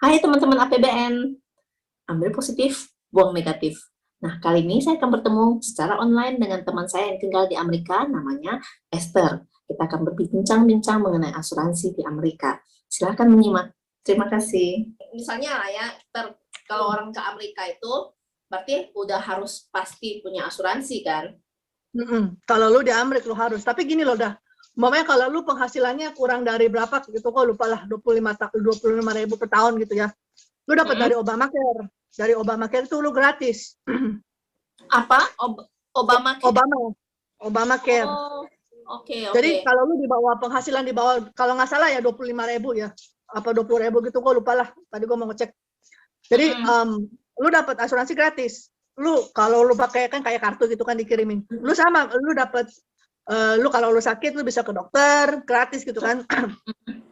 Hai teman-teman APBN, ambil positif, buang negatif. Nah, kali ini saya akan bertemu secara online dengan teman saya yang tinggal di Amerika, namanya Esther. Kita akan berbincang-bincang mengenai asuransi di Amerika. Silahkan menyimak. Terima kasih. Misalnya lah ya, kalau orang ke Amerika itu, berarti udah harus pasti punya asuransi kan? Kalau lu di Amerika lu harus. Tapi gini loh dah. Umpamanya kalau lu penghasilannya kurang dari berapa gitu, kok lupa lah 25.000 per tahun gitu ya. Lu dapat dari Obamacare. Dari Obamacare itu lu gratis. Apa? Obamacare? Obamacare. Oh, oke. Jadi kalau lu di bawah penghasilan di bawah, kalau nggak salah ya 25.000 ya. Apa 20.000 gitu, kok lupa lah. Tadi gua mau ngecek. Jadi lu dapat asuransi gratis. Lu kalau lu pakai kan kayak kartu gitu kan dikirimin. Lu sama, lu dapat lu kalau lu sakit lu bisa ke dokter gratis gitu kan.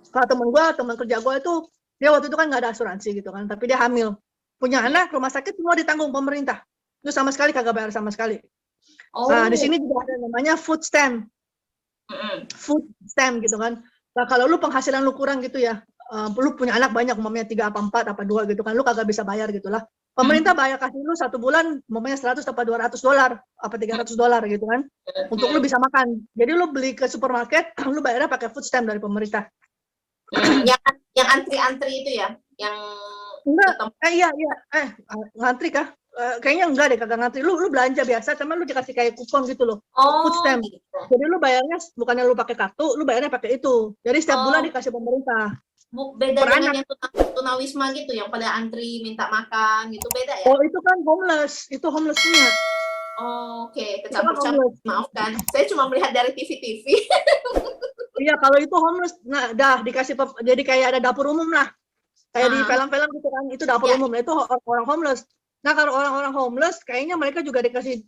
Kalau teman kerja gue itu dia waktu itu kan nggak ada asuransi gitu kan, tapi dia hamil, punya anak, rumah sakit semua ditanggung pemerintah. Itu sama sekali kagak bayar sama sekali. Nah di sini juga ada namanya food stamp gitu kan. Nah kalau lu penghasilan lu kurang gitu ya, lu punya anak banyak, umpamanya 3 apa 4 apa 2 gitu kan, lu kagak bisa bayar gitulah. Pemerintah bayar kasih lu 1 bulan, umpamanya $100 apa $200 apa $300 gitu kan, untuk lu bisa makan. Jadi lu beli ke supermarket, lu bayarnya pakai food stamp dari pemerintah. Yang antri-antri itu ya, yang enggak, ngantri kah? Kayaknya enggak deh, kagak ngantri. Lu belanja biasa, cuman lu dikasih kayak kupon gitu loh, food stamp. Gitu. Jadi lu bayarnya bukannya lu pakai kartu, lu bayarnya pakai itu. Jadi setiap bulan dikasih pemerintah. Beda dengan yang tunawisma gitu, yang pada antri minta makan gitu, beda ya? Oh itu kan homeless, itu homelessnya. Oke, kecampur-campur, maafkan. Saya cuma melihat dari TV-TV. Iya, kalau itu homeless, nah dah dikasih, jadi kayak ada dapur umum lah. Kayak di film-film gitu kan, itu dapur umum. Nah, itu orang homeless. Nah, kalau orang-orang homeless, kayaknya mereka juga dikasih,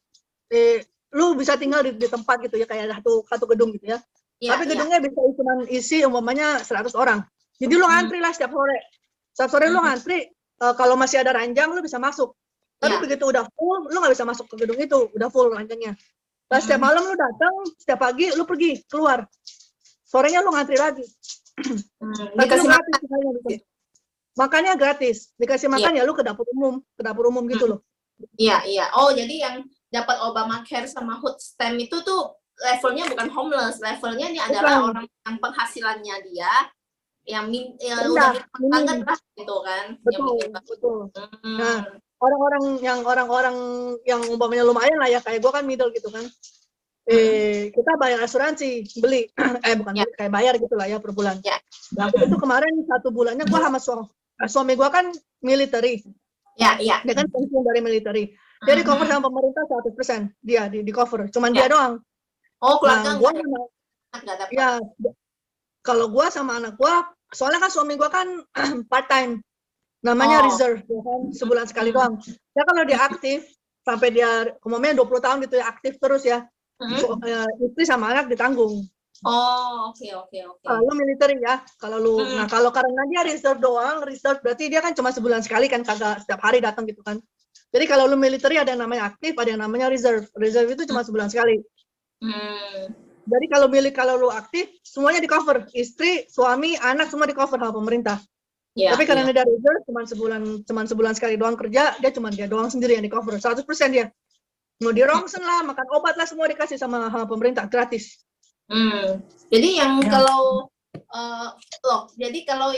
lu bisa tinggal di tempat gitu ya, kayak satu gedung gitu ya. Tapi gedungnya bisa cuma isi umpamanya 100 orang. Jadi lu ngantri lah setiap sore. Setiap sore lu ngantri, kalau masih ada ranjang lu bisa masuk. Tapi begitu udah full, lu nggak bisa masuk ke gedung itu, udah full ranjangnya. Nah, setiap malam lu datang, setiap pagi lu pergi keluar. Sorenya lu ngantri lagi. Dikasih makan. Makannya gratis. Dikasih makan ya lu ke dapur umum gitu loh. Iya. Oh, jadi yang dapat Obamacare sama food stamp itu tuh levelnya bukan homeless, levelnya ini adalah orang yang penghasilannya dia yang udah banget lah gitu kan. Betul. Nah, orang-orang yang umpamanya lumayan lah ya, kayak gue kan middle gitu kan. Kita bayar asuransi, beli, kayak bayar gitu lah ya per bulan. Nah, itu kemarin 1 bulannya gue sama suami gue kan military. Dia kan pensiun dari military. Dia di cover sama pemerintah 100%. Dia di cover, cuman dia doang. Oh, keluarga nggak dapat. Ya, kalau gue sama anak gue, soalnya kan suami gue kan part time, namanya reserve, ya kan, sebulan sekali doang. Ya kalau dia aktif sampai dia umumnya 20 tahun gitu ya, aktif terus ya. Istri sama anak ditanggung. Oke. Lu militer ya, kalau lu, nah kalau karena dia reserve doang, reserve berarti dia kan cuma sebulan sekali kan, kagak setiap hari datang gitu kan. Jadi kalau lu militer ada yang namanya aktif, ada yang namanya reserve. Reserve itu cuma sebulan sekali. Jadi kalau lu aktif, semuanya di cover, istri, suami, anak semua di cover sama pemerintah. Tapi karena dia reserve cuma sebulan sekali doang kerja, dia doang sendiri yang di cover, 100% dia. Mau di rongsen lah, makan obat lah, semua dikasih sama pemerintah gratis. Jadi yang kalau jadi kalau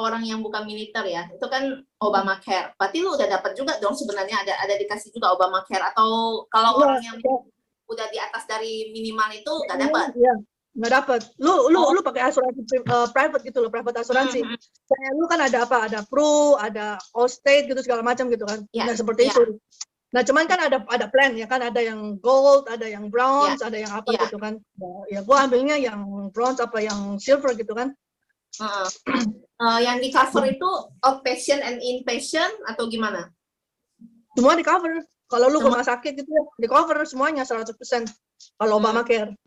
orang yang bukan militer ya, itu kan Obamacare. Berarti lu udah dapat juga dong sebenarnya, ada dikasih juga Obamacare, atau kalau orang yang udah di atas dari minimal itu nggak dapat? Iya, nggak dapat. Lu pakai asuransi private gitu loh, private asuransi. Kayak lu kan ada apa? Ada Pru, ada Allstate gitu segala macam gitu kan. Nah seperti itu. Nah cuman kan ada plan ya kan, ada yang gold, ada yang bronze, ada yang apa gitu kan. Ya gua ambilnya yang bronze apa yang silver gitu kan. Yang di cover itu outpatient and inpatient atau gimana? Semua di cover. Kalau lu ke rumah sakit gitu ya, di cover semuanya 100%. Kalau Obamacare.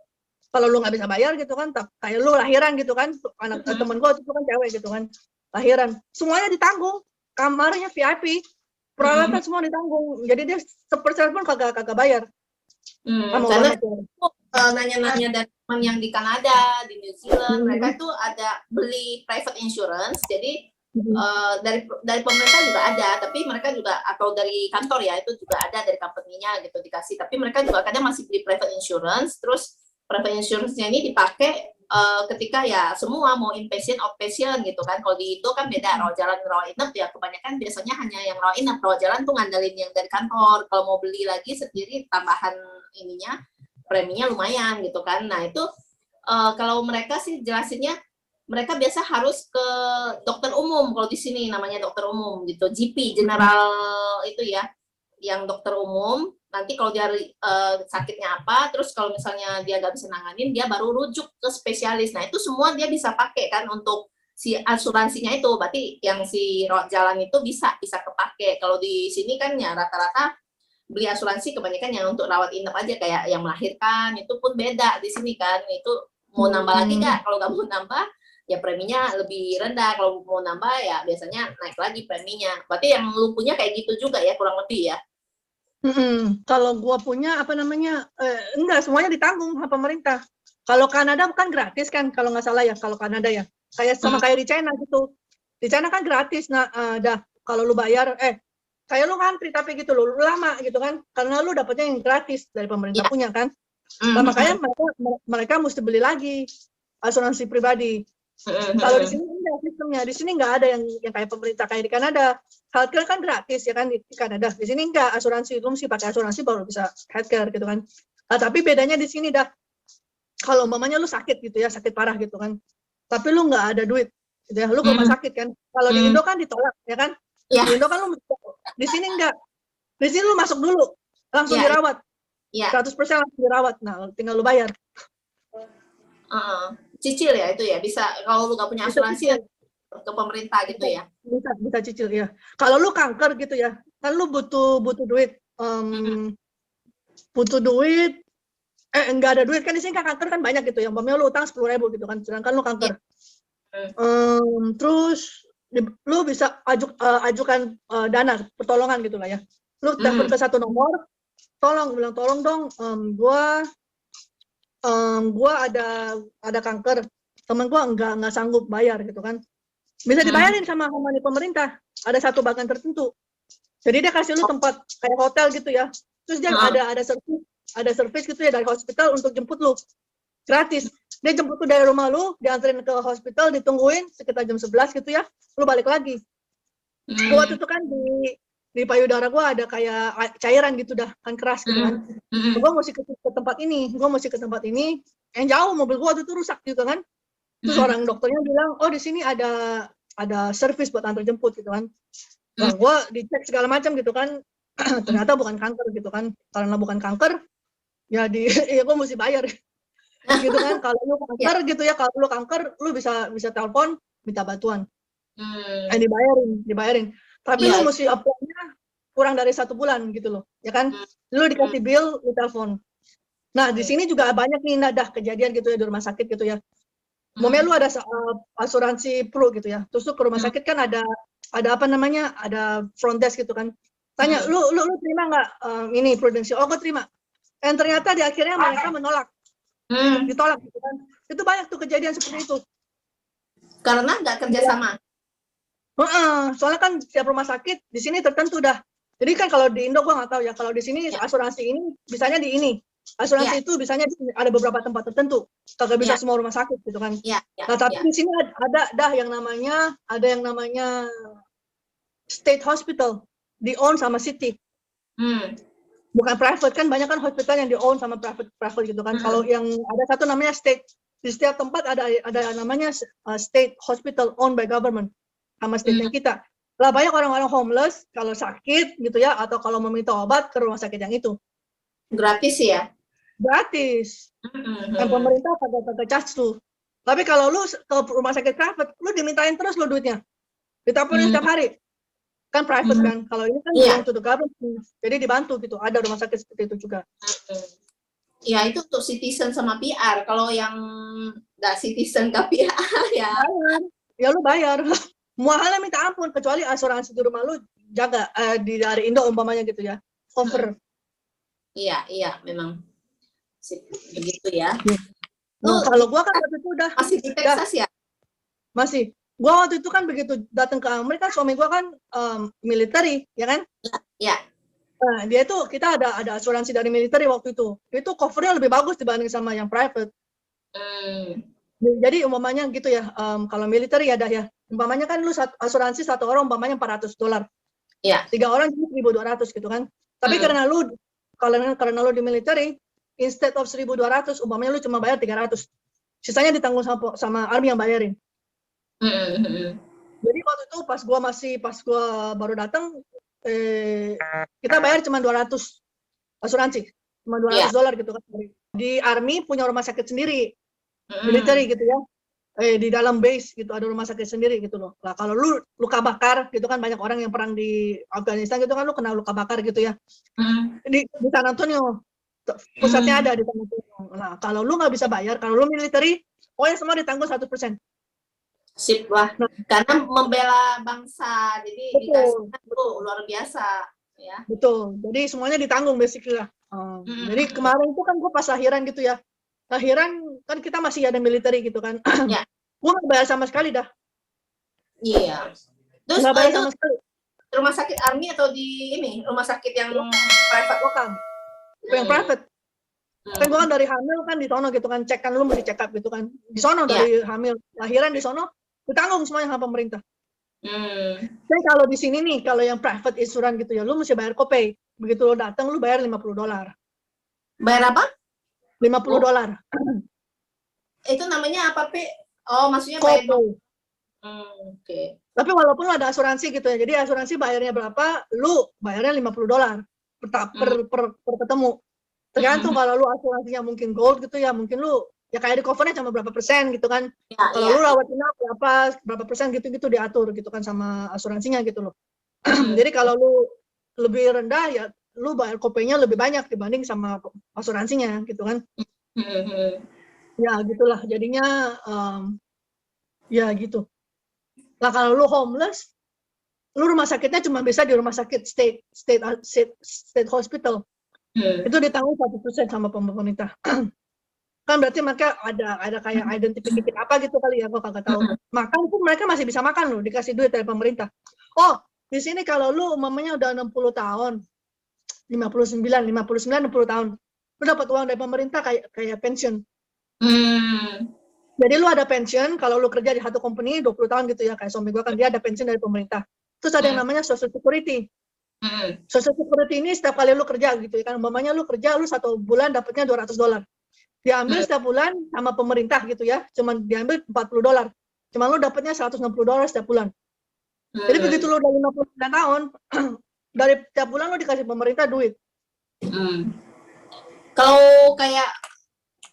Kalau lu nggak bisa bayar gitu kan, kayak lu lahiran gitu kan, anak temen gua itu kan cewek gitu kan, lahiran, semuanya ditanggung, kamarnya VIP, peralatan semua ditanggung, jadi dia 1% pun kagak bayar. Karena nanya-nanya dari teman yang di Kanada, di New Zealand, mereka tuh ada beli private insurance, jadi dari pemerintah juga ada, tapi mereka juga atau dari kantor ya itu juga ada dari company-nya gitu dikasih. Tapi mereka juga kadang masih beli private insurance, terus private insurance-nya ini dipakai ketika ya semua mau inpatient outpatient gitu kan. Kalau di itu kan beda, rawat jalan rawat inap ya kebanyakan biasanya hanya yang rawat inap, rawat jalan tuh ngandelin yang dari kantor. Kalau mau beli lagi sendiri tambahan ininya preminya lumayan gitu kan. Nah itu kalau mereka sih jelasinnya mereka biasa harus ke dokter umum, kalau di sini namanya dokter umum gitu, GP, general itu ya, yang dokter umum. Nanti kalau dia sakitnya apa, terus kalau misalnya dia nggak bisa nanganin, dia baru rujuk ke spesialis. Nah itu semua dia bisa pakai kan untuk si asuransinya itu, berarti yang si rawat jalan itu bisa kepake. Kalau di sini kan ya rata-rata beli asuransi kebanyakan yang untuk rawat inap aja, kayak yang melahirkan itu pun beda di sini kan. Itu mau nambah lagi nggak? Kalau nggak mau nambah ya preminya lebih rendah, kalau mau nambah ya biasanya naik lagi preminya. Berarti yang lu punya kayak gitu juga ya kurang lebih ya? Kalau gua punya apa namanya, enggak semuanya ditanggung sama pemerintah. Kalau Kanada bukan gratis kan, kalau nggak salah ya, kalau Kanada ya. Kayak sama kayak di China gitu. Di China kan gratis, nah dah kalau lu bayar, kayak lu ngantri tapi gitu lu lama gitu kan, karena lu dapetnya yang gratis dari pemerintah Ya. punya kan. Nah, makanya mereka mesti beli lagi asuransi pribadi. Kalau di sini enggak sistemnya, di sini nggak ada yang kayak pemerintah kayak di Kanada. Healthcare kan gratis ya kan di Kanada. Di sini enggak, asuransi lu mesti pakai asuransi baru bisa healthcare gitu kan. Nah, tapi bedanya di sini dah, kalau umpamanya lu sakit gitu ya, sakit parah gitu kan, tapi lu nggak ada duit, gitu ya, lu ke rumah sakit kan. Kalau di Indo kan ditolak ya kan. Ya. Di Indo kan lu, di sini enggak. Di sini lu masuk dulu, langsung Ya. dirawat. Ya. 100% langsung dirawat. Nah, tinggal lu bayar. Cicil ya itu ya, bisa kalau lu nggak punya asuransi ya ke pemerintah gitu ya. Bisa cicil ya. Kalau lu kanker gitu ya, kan lu butuh duit. Butuh duit, enggak ada duit kan di sini kan, kanker kan banyak gitu ya. Umpamanya lu utang 10.000 gitu kan, sedangkan lu kanker. Terus lu bisa ajukan dana pertolongan gitu lah ya. Lu telepon ke satu nomor, bilang tolong dong, gua ada kanker, temen gua nggak sanggup bayar gitu kan. Bisa dibayarin sama pemerintah, ada satu bagian tertentu. Jadi dia kasih lu tempat kayak hotel gitu ya. Terus dia ada service gitu ya dari hospital untuk jemput lu gratis. Dia jemput lu dari rumah lu, dianterin ke hospital, ditungguin sekitar jam 11 gitu ya, lu balik lagi. Gua waktu itu kan di payudara gua ada kayak cairan gitu dah, kan keras gitu kan. Gua mesti ke tempat ini, yang jauh, mobil gua waktu itu rusak gitu kan. Terus orang dokternya bilang, oh di sini ada service buat antar jemput gitu kan. Nah, gue dicek segala macam gitu kan, ternyata bukan kanker gitu kan. Karena bukan kanker, ya ya gue mesti bayar gitu kan. Kalau lu kanker gitu ya, kalau lu kanker, lu bisa telepon minta bantuan, dibayarin. Tapi lu mesti apply-nya kurang dari 1 bulan gitu loh, ya kan. Lu dikasih bill, lu telepon. Nah di sini juga banyak nih dah kejadian gitu ya di rumah sakit gitu ya. Momennya lu ada asuransi flu gitu ya, terus lu ke rumah sakit kan ada apa namanya, ada front desk gitu kan, tanya lu terima nggak ini Prudential, oh gue terima, dan ternyata di akhirnya mereka menolak, ditolak gitu kan. Itu banyak tuh kejadian seperti itu karena nggak kerjasama. Soalnya kan setiap rumah sakit di sini tertentu dah. Jadi kan kalau di Indo gue nggak tahu ya, kalau di sini asuransi ini bisanya di ini, asuransi itu bisanya ada beberapa tempat tertentu, kagak bisa semua rumah sakit gitu kan. Nah tapi di sini ada yang namanya state hospital, di own sama city, bukan private kan. Banyak kan hospital yang di own sama private gitu kan. Kalau yang ada satu namanya state, di setiap tempat ada namanya state hospital owned by government sama state-nya kita. Lah banyak orang-orang homeless kalau sakit gitu ya, atau kalau meminta obat ke rumah sakit yang itu. Gratis ya? Gratis. Dan pemerintah kagak charge tuh. Tapi kalau lu ke rumah sakit private, lu dimintain terus lu duitnya. Ditapurin setiap hari. Kan private kan. Kalau ini kan belong to the government. Jadi dibantu gitu. Ada rumah sakit seperti itu juga. Ya itu untuk citizen sama PR. Kalau yang nggak citizen ke PR ya. Ya lu bayar. Mahalnya minta ampun, kecuali asuransi di rumah lu jaga dari Indo umpamanya gitu ya, cover. Iya memang begitu ya. Nah, kalau gua kan waktu itu udah masih di Texas ya? Masih Gua waktu itu kan begitu datang ke Amerika, suami gua kan military, ya kan? Ya. Nah, dia itu kita ada asuransi dari military waktu itu. Itu covernya lebih bagus dibanding sama yang private. Jadi umpamanya gitu ya, kalau military ada ya. Umpamanya kan lu asuransi satu orang umpamanya $400. Ya. 3 orang jadi 1.200 gitu kan. Tapi karena lu di military, instead of 1.200, umpamanya lu cuma bayar 300. Sisanya ditanggung sama army yang bayarin. Jadi waktu itu pas gua baru datang, kita bayar cuma 200 asuransi, cuma $200 gitu kan. Di army punya rumah sakit sendiri, military gitu ya. Di dalam base gitu ada rumah sakit sendiri gitu loh. Nah, kalau lu luka bakar gitu kan, banyak orang yang perang di Afghanistan gitu kan, lu kena luka bakar gitu ya. Di San Antonio pusatnya ada di San Antonio. Nah, kalau lu nggak bisa bayar, kalau lu military, pokoknya semua ditanggung 1%. Sip lah, karena membela bangsa, jadi dikasih luar biasa, ya. Betul, jadi semuanya ditanggung basically lah. Jadi kemarin itu kan gue pas lahiran gitu ya, lahiran kan kita masih ada military gitu kan, Ya. Gue nggak bayar sama sekali dah. Iya. Terus nggak bayar sama sekali. Rumah sakit army atau di ini rumah sakit yang private lokal? Yang private. Kan gue kan dari hamil kan di sono gitu kan, cek kan lu mesti check up gitu kan, di sono dari hamil lahiran di sono ditanggung semuanya sama pemerintah. Jadi kalau di sini nih, kalau yang private insurance gitu ya, lu mesti bayar copay. Begitu lu datang, lu bayar $50. Bayar apa? $50. Itu namanya apa, Pi? Oh, maksudnya copay. bayar. Oke. Tapi walaupun lu ada asuransi gitu ya, jadi asuransi bayarnya berapa, lu bayarnya $50 per ketemu. Tergantung kalau lu asuransinya mungkin gold gitu ya, mungkin lu ya kayak di covernya cuma berapa persen gitu kan. Kalau lu rawat inap berapa persen gitu-gitu diatur gitu kan sama asuransinya gitu loh. Jadi kalau lu lebih rendah ya lu bayar kopenya lebih banyak dibanding sama asuransinya gitu kan. Ya gitulah jadinya ya gitu. Nah kalau lu homeless, lu rumah sakitnya cuma bisa di rumah sakit state hospital. Itu ditanggung 1% sama pemerintah. Kan berarti mereka ada kayak identifikasi apa gitu kali ya, aku kagak tahu. Makan pun mereka masih bisa makan loh, dikasih duit dari pemerintah. Oh, di sini kalau lu umpamanya udah 60 tahun, 59, 60 tahun, lu dapat uang dari pemerintah kayak pensiun. Jadi lu ada pensiun, kalau lu kerja di satu company 20 tahun gitu ya, kayak suami gua kan dia ada pensiun dari pemerintah. Terus ada yang namanya Social Security. Social Security ini setiap kali lu kerja gitu ya kan, umpamanya lu kerja, lu 1 bulan dapatnya $200. Diambil setiap bulan sama pemerintah gitu ya, cuman diambil $40. Cuma lu dapatnya $160 setiap bulan. Jadi begitu lu udah 59 tahun, dari setiap bulan lu dikasih pemerintah duit. Kalau kayak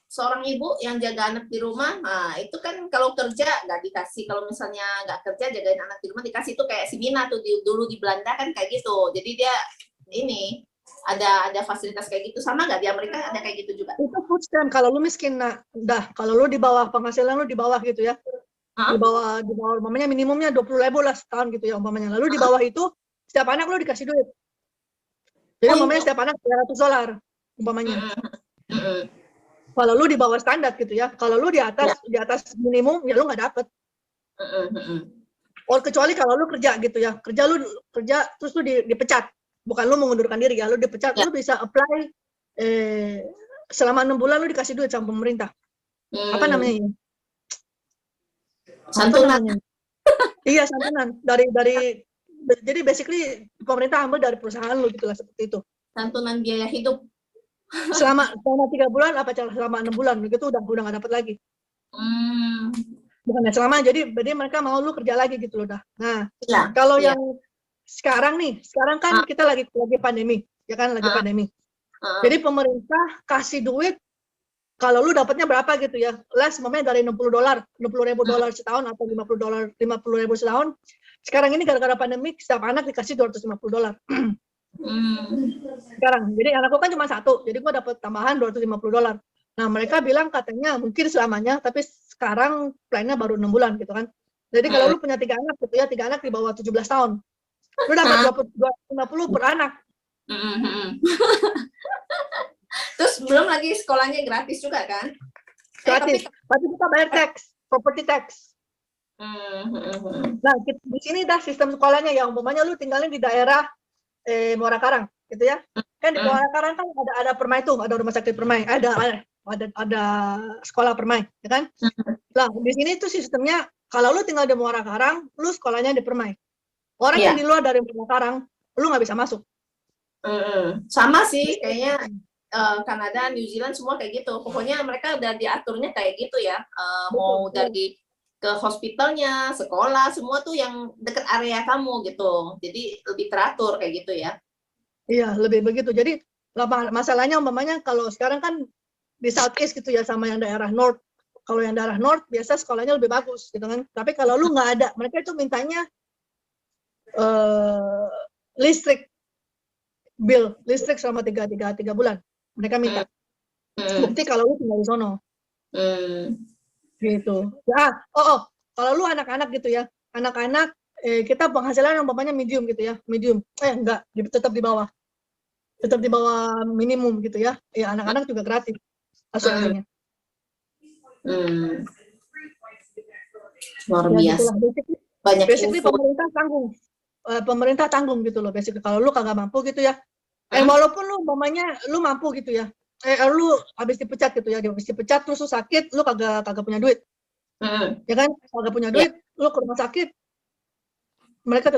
seorang ibu yang jaga anak di rumah, nah itu kan kalau kerja nggak dikasih, kalau misalnya nggak kerja jagain anak di rumah dikasih, itu kayak si Mina tuh dulu di Belanda kan kayak gitu. Jadi dia ini ada fasilitas kayak gitu, sama nggak di Amerika ada kayak gitu juga? Itu food stamp kalau lu miskin, nah dah kalau lu di bawah penghasilan lu di bawah gitu ya, di bawah umpamanya minimumnya 20.000 lah setahun gitu ya umpamanya, lalu di bawah itu setiap anak lu dikasih duit. Jadi umpamanya setiap anak $300 umpamanya. Kalau lu di bawah standar gitu ya, kalau lu di atas minimum ya lu nggak dapet. Oh kecuali kalau lu kerja gitu ya, kerja terus lu dipecat. Bukan lu mengundurkan diri ya, lu dipecat, lu bisa apply selama 6 bulan lu dikasih duit sama pemerintah. Apa namanya? Santunan. Iya, santunan. Jadi basically pemerintah ambil dari perusahaan lu gitu lah, seperti itu. Santunan biaya hidup. Selama 3 bulan apa selama 6 bulan begitu udah nggak dapat lagi. Bukan selama, jadi mereka mau lu kerja lagi gitu loh dah. Nah, kalau yang sekarang kan kita lagi pandemi, ya kan lagi pandemi. Jadi pemerintah kasih duit kalau lu dapatnya berapa gitu ya. Momennya dari $60, $60.000 setahun atau $50.000 setahun. Sekarang ini gara-gara pandemi setiap anak dikasih $250. Sekarang. Jadi anakku kan cuma 1, jadi gua dapat tambahan $250. Nah, mereka bilang katanya mungkin selamanya, tapi sekarang plannya baru 6 bulan gitu kan. Jadi kalau lu punya 3 anak gitu ya, 3 anak di bawah 17 tahun. Lu dapat $250 per anak. Terus belum lagi sekolahnya gratis juga kan? Gratis. Tapi kita bayar tax, property tax. Nah, di sini dah sistem sekolahnya yang umpamanya lu tinggalnya di daerah Muara Karang, gitu ya. Kan di Muara Karang kan ada Permai tuh, ada rumah sakit Permai, ada sekolah Permai, ya kan? Lah, di sini tuh sistemnya kalau lu tinggal di Muara Karang, lu sekolahnya di Permai. Orang yang Iya. di luar dari Muara Karang, lu nggak bisa masuk. Sama sih kayaknya Kanada, New Zealand semua kayak gitu. Pokoknya mereka udah diaturnya kayak gitu ya. Mau Betul. dari ke hospitalnya, sekolah, semua tuh yang deket area kamu gitu. Jadi lebih teratur kayak gitu ya. Iya, lebih begitu. Jadi masalahnya umpamanya kalau sekarang kan di Southeast gitu ya sama yang daerah North. Kalau yang daerah North biasa sekolahnya lebih bagus gitu kan. Tapi kalau lu nggak ada, mereka itu mintanya listrik listrik selama tiga bulan. Mereka minta. Bukti kalau lu tinggal di sono. Gitu. Ya, kalau lu anak-anak gitu ya. Anak-anak kita penghasilan umpamanya medium gitu ya. Medium. Enggak, tetap di bawah. Tetap di bawah minimum gitu ya. Ya, anak-anak juga gratis asuransinya. Luar Ya biasa. gitulah. Banyak Basically info. pemerintah tanggung gitu loh. Basically kalau lu kagak mampu gitu ya. Walaupun lu umpamanya lu mampu gitu ya. Lu habis dipecat gitu ya. Habis dipecat terus lu sakit, lu kagak punya duit. Ya kan? Kagak punya duit, lu ke rumah sakit, mereka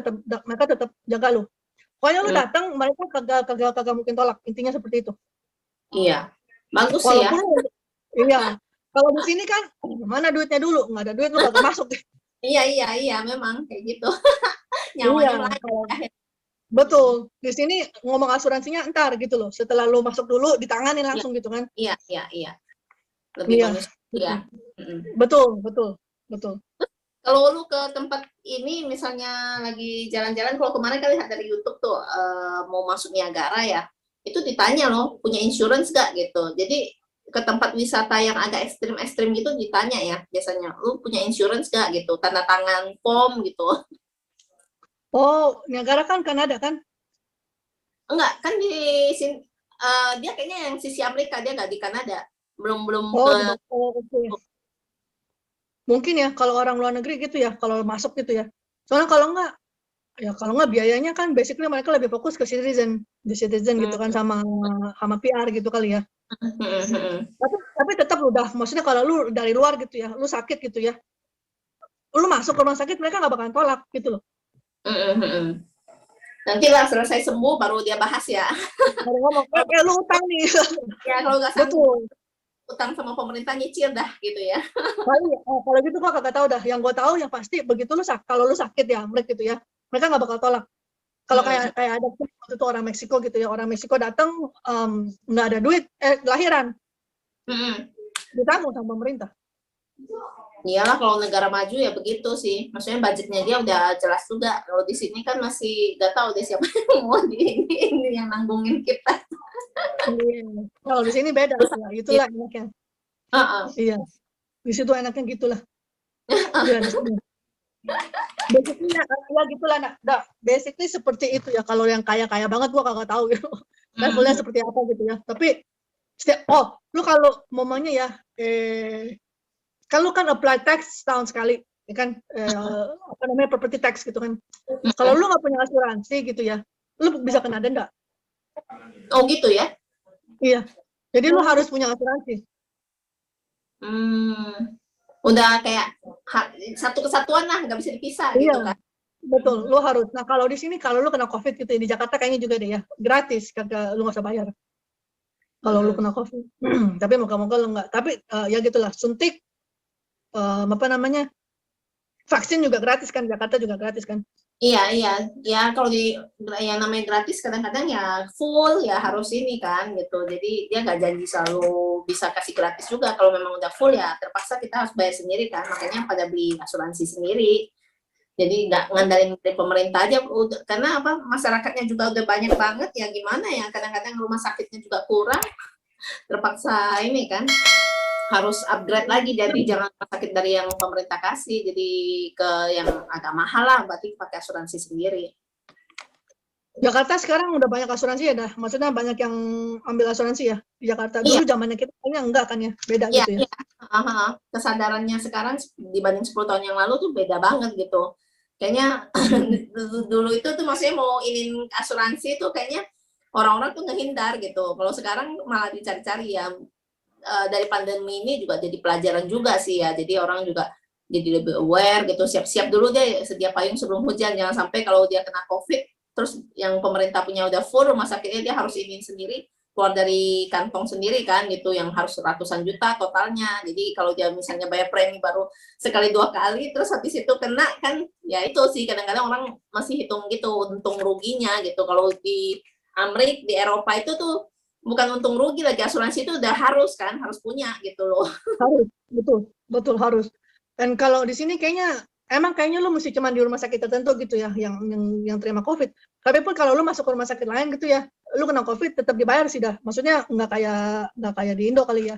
tetap jaga lu. Pokoknya lu datang, mereka kagak mungkin tolak. Intinya seperti itu. Iya. Bagus sih ya. Walaupun iya. Kalau di sini kan mana duitnya dulu, nggak ada duit lu kagak masuk. Iya, memang kayak gitu. Iya, Nyawanya lagi. betul. Di sini ngomong asuransinya entar gitu loh. Setelah lu masuk dulu ditanganin langsung gitu kan. Iya. Lebih Iya. manusia. Betul. Kalau lu ke tempat ini misalnya lagi jalan-jalan, kalau kemarin kan lihat dari YouTube tuh mau masuk Niagara ya, itu ditanya loh punya insurance gak gitu. Jadi ke tempat wisata yang agak ekstrim-ekstrim gitu ditanya ya biasanya, lu punya insurance gak gitu, tanda tangan form gitu. Oh, Niagara kan Kanada kan? Enggak, kan di sini dia kayaknya yang sisi Amerika, dia nggak di Kanada. Belum Oh, ke oke. Mungkin ya kalau orang luar negeri gitu ya, kalau masuk gitu ya. Soalnya kalau enggak biayanya kan basically mereka lebih fokus ke citizen gitu kan sama PR gitu kali ya. Tapi tetap udah, maksudnya kalau lu dari luar gitu ya, lu sakit gitu ya, lu masuk ke rumah sakit mereka nggak bakalan tolak gitu loh. Nanti lah selesai sembuh baru dia bahas ya. Baru ngomong, lu utang nih. Ya kalau nggak sanggup Betul. utang sama pemerintah nyicil dah gitu ya. Kalau gitu gua kagak tahu dah. Yang gue tahu yang pasti begitu kalau lu sakit ya, mereka gitu ya, mereka nggak bakal tolak. Kalau kayak ada waktu itu orang Meksiko gitu ya, orang Meksiko datang nggak ada duit, lahiran, ditanggung sama pemerintah. Iyalah kalau negara maju ya begitu sih. Maksudnya budgetnya dia udah jelas juga. Kalau di sini kan masih nggak tahu deh siapa yang mau ini yang nanggungin kita. Kalau di sini beda, ya, itulah enaknya. Iya, di situ enaknya gitulah. Ya, di sini. Basically ya gitulah, basically seperti itu ya. Kalau yang kaya banget gua kagak tahu gitu. Levelnya seperti apa gitu ya. Tapi lu kalau momennya ya, kan lu kan apply tax setahun sekali, ya kan, apa namanya property tax gitu kan. Kalau lu nggak punya asuransi gitu ya, lu bisa kena denda. Oh gitu ya? Iya. Jadi lu harus punya asuransi. Udah kayak satu kesatuan lah, nggak bisa dipisah gitu kan? Betul, lu harus. Nah kalau di sini kalau lu kena COVID gitu di Jakarta kayaknya juga deh ya, gratis, kagak, lu nggak usah bayar. Kalau lu kena COVID. Tapi moga-moga lu nggak. Tapi ya gitulah, suntik, apa namanya, vaksin juga gratis kan, Jakarta juga gratis kan. Iya, ya kalau yang namanya gratis kadang-kadang ya full ya harus ini kan gitu. Jadi dia nggak janji selalu bisa kasih gratis juga. Kalau memang udah full ya terpaksa kita harus bayar sendiri kan. Makanya pada beli asuransi sendiri. Jadi nggak ngandalin dari pemerintah aja, karena apa, masyarakatnya juga udah banyak banget ya, gimana ya, kadang-kadang rumah sakitnya juga kurang, terpaksa ini kan harus upgrade lagi, jadi jangan rumah sakit dari yang pemerintah kasih, jadi ke yang agak mahal lah, berarti pakai asuransi sendiri Jakarta sekarang udah banyak asuransi ya dah. Maksudnya banyak yang ambil asuransi ya di Jakarta. Iya, Dulu zamannya kita kayaknya enggak kan ya, beda iya, gitu ya. iya. Aha. Kesadarannya sekarang dibanding 10 tahun yang lalu tuh beda banget gitu. Kayaknya dulu itu tuh maksudnya mau ingin asuransi tuh kayaknya orang-orang tuh ngehindar gitu. Kalau sekarang malah dicari-cari ya. Dari pandemi ini juga jadi pelajaran juga sih ya. Jadi orang juga jadi lebih aware gitu. Siap-siap dulu deh sedia payung sebelum hujan. Jangan sampai kalau dia kena COVID, terus yang pemerintah punya udah full rumah sakitnya dia harus ingin sendiri keluar dari kantong sendiri kan gitu yang harus ratusan juta totalnya. Jadi kalau dia misalnya bayar premi baru sekali 2 kali terus habis itu kena kan ya itu sih kadang-kadang orang masih hitung gitu untung ruginya gitu. Kalau di Amerika di Eropa itu tuh bukan untung rugi lagi asuransi itu udah harus kan harus punya gitu loh. Harus, betul harus. Dan kalau di sini kayaknya lu mesti cuma di rumah sakit tertentu gitu ya, yang terima COVID. Tapi pun kalau lu masuk ke rumah sakit lain gitu ya, lu kena COVID tetap dibayar sih dah. Maksudnya nggak kayak di Indo kali ya.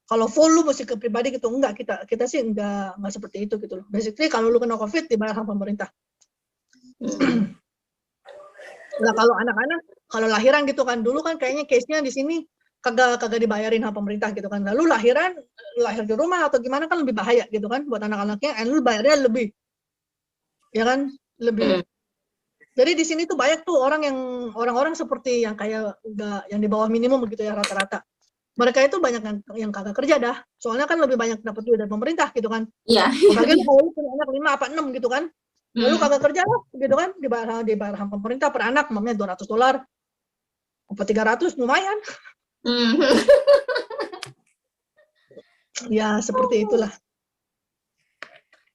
Kalau full lu mesti ke pribadi gitu, enggak kita sih enggak seperti itu gitu loh. Basically kalau lu kena COVID dibayar sama pemerintah. Nah kalau anak-anak, kalau lahiran gitu kan, dulu kan kayaknya case-nya di sini kagak dibayarin sama pemerintah gitu kan. Lalu lahir di rumah atau gimana kan lebih bahaya gitu kan buat anak-anaknya, and lu bayarnya lebih, ya kan, lebih. Jadi di sini tuh banyak tuh orang-orang seperti yang kayak yang di bawah minimum gitu ya rata-rata. Mereka itu banyak yang kagak kerja dah. Soalnya kan lebih banyak dapat duit dari pemerintah gitu kan. Iya. Apalagi kalau lu punya anak 5 apa 6 gitu kan. Lalu kagak kerja lah gitu kan, dibayar sama pemerintah per anak namanya $200 apa 300 lumayan. Ya seperti itulah.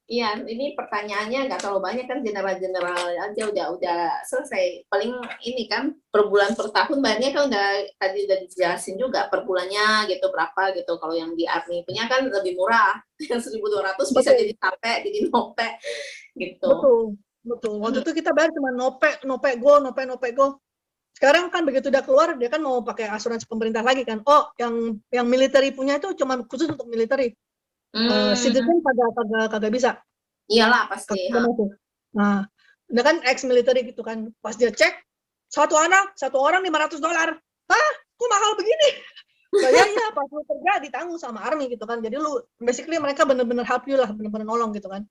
Iya, ini pertanyaannya nggak terlalu banyak kan general-general aja udah selesai. Paling ini kan per bulan per tahun bayarnya kan tadi udah dijelasin juga per bulannya gitu berapa gitu. Kalau yang di Army punya kan lebih murah. Yang 1.200 bisa jadi tape, jadi nope gitu. Betul. Waktu itu kita bayar cuma nope go. Sekarang kan begitu udah keluar dia kan mau pakai asuransi pemerintah lagi kan. Oh, yang military punya itu cuma khusus untuk military. Citizen kagak bisa. Iyalah pasti. Nah, dia kan ex-military gitu kan. Pas dia cek, satu orang $500. Hah? Kok mahal begini? Iya, pas lu kerja ditanggung sama Army gitu kan. Jadi lu, basically mereka bener-bener help you lah, bener-bener nolong gitu kan.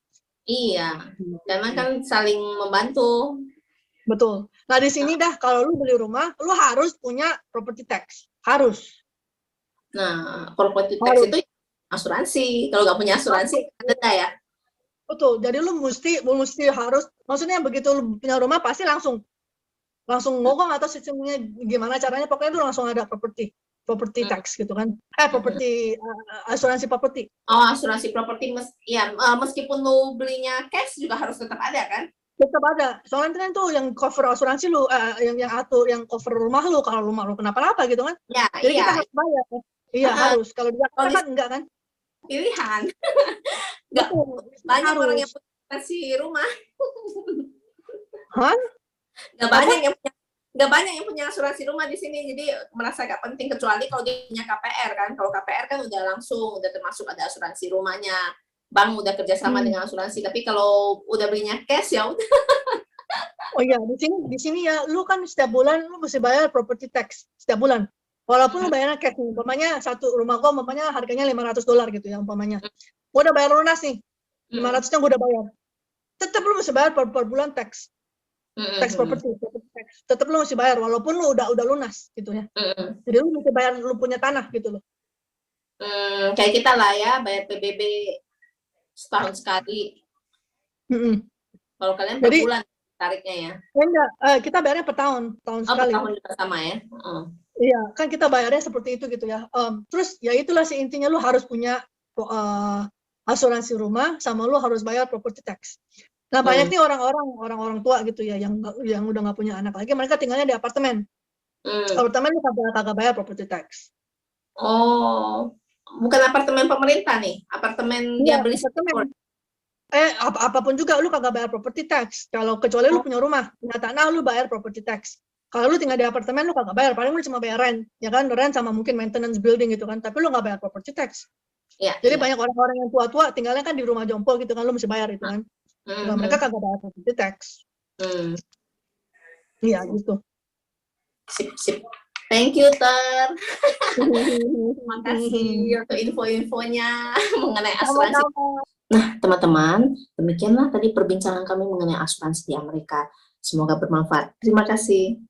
Iya, karena kan saling membantu. Betul. Nah di sini dah kalau lu beli rumah, lu harus punya property tax. Harus. Nah, property tax itu asuransi. Kalau nggak punya asuransi, denda ya. Betul. Jadi lu mesti harus, maksudnya begitu lu punya rumah pasti langsung ngomong atau sistemnya gimana caranya, pokoknya itu langsung ada property tax gitu kan. Asuransi property. Oh, asuransi properti meskipun lu belinya cash juga harus tetap ada kan? Tetap ada. Soalnya kan tuh yang cover asuransi lu, yang atur yang cover rumah lu kalau rumah lu kenapa-napa gitu kan. Ya, jadi iya. kita harus bayar. Iya, harus. Kalau di Jakarta kan enggak kan? Pilihan. Enggak banyak orang yang punya asuransi rumah. Hah? Nggak banyak yang punya asuransi rumah di sini, jadi merasa nggak penting kecuali kalau dia punya KPR kan. Kalau KPR kan udah termasuk ada asuransi rumahnya. Bank udah kerjasama dengan asuransi. Tapi kalau udah belinya cash ya udah. Oh iya, di sini ya, lu kan setiap bulan lu mesti bayar property tax setiap bulan. Walaupun lu bayarnya cash, umpamanya satu rumah gua umpamanya harganya $500 gitu ya umpamanya. Gua udah bayar lunas nih. 500-nya gua udah bayar. Tetap lu mesti bayar per bulan tax. Tax property tax. Tetap lu mesti bayar walaupun lu udah lunas gitu ya. Jadi lu mesti bayar lu punya tanah gitu loh. Kayak kita lah ya, bayar PBB setahun sekali. Kalau kalian per bulan tariknya ya? Enggak, kita bayarnya per tahun sekali. Per tahun juga sama ya? Iya, kan kita bayarnya seperti itu gitu ya. Terus ya itulah sih intinya, lu harus punya asuransi rumah sama lu harus bayar property tax. Nah banyak nih orang-orang tua gitu ya yang udah nggak punya anak lagi, mereka tinggalnya di apartemen. Apartemen lu kagak bayar property tax. Oh, bukan apartemen pemerintah nih, apartemen dia beli apartemen. Apapun juga lu kagak bayar property tax. Kalau kecuali lu punya rumah, punya tanah, lu bayar property tax. Kalau lu tinggal di apartemen lu kagak bayar, paling lu cuma bayar rent, ya kan, rent sama mungkin maintenance building gitu kan. Tapi lu nggak bayar property tax. Jadi banyak orang-orang yang tua-tua tinggalnya kan di rumah jompo gitu kan, lu mesti bayar itu kan. Mereka kagak bayar property tax. Iya gitu. Sip, sip. Thank you, Ter. Terima kasih untuk info-infonya mengenai asuransi. Sama-sama. Nah, teman-teman, demikianlah tadi perbincangan kami mengenai asuransi di Amerika. Semoga bermanfaat. Terima kasih.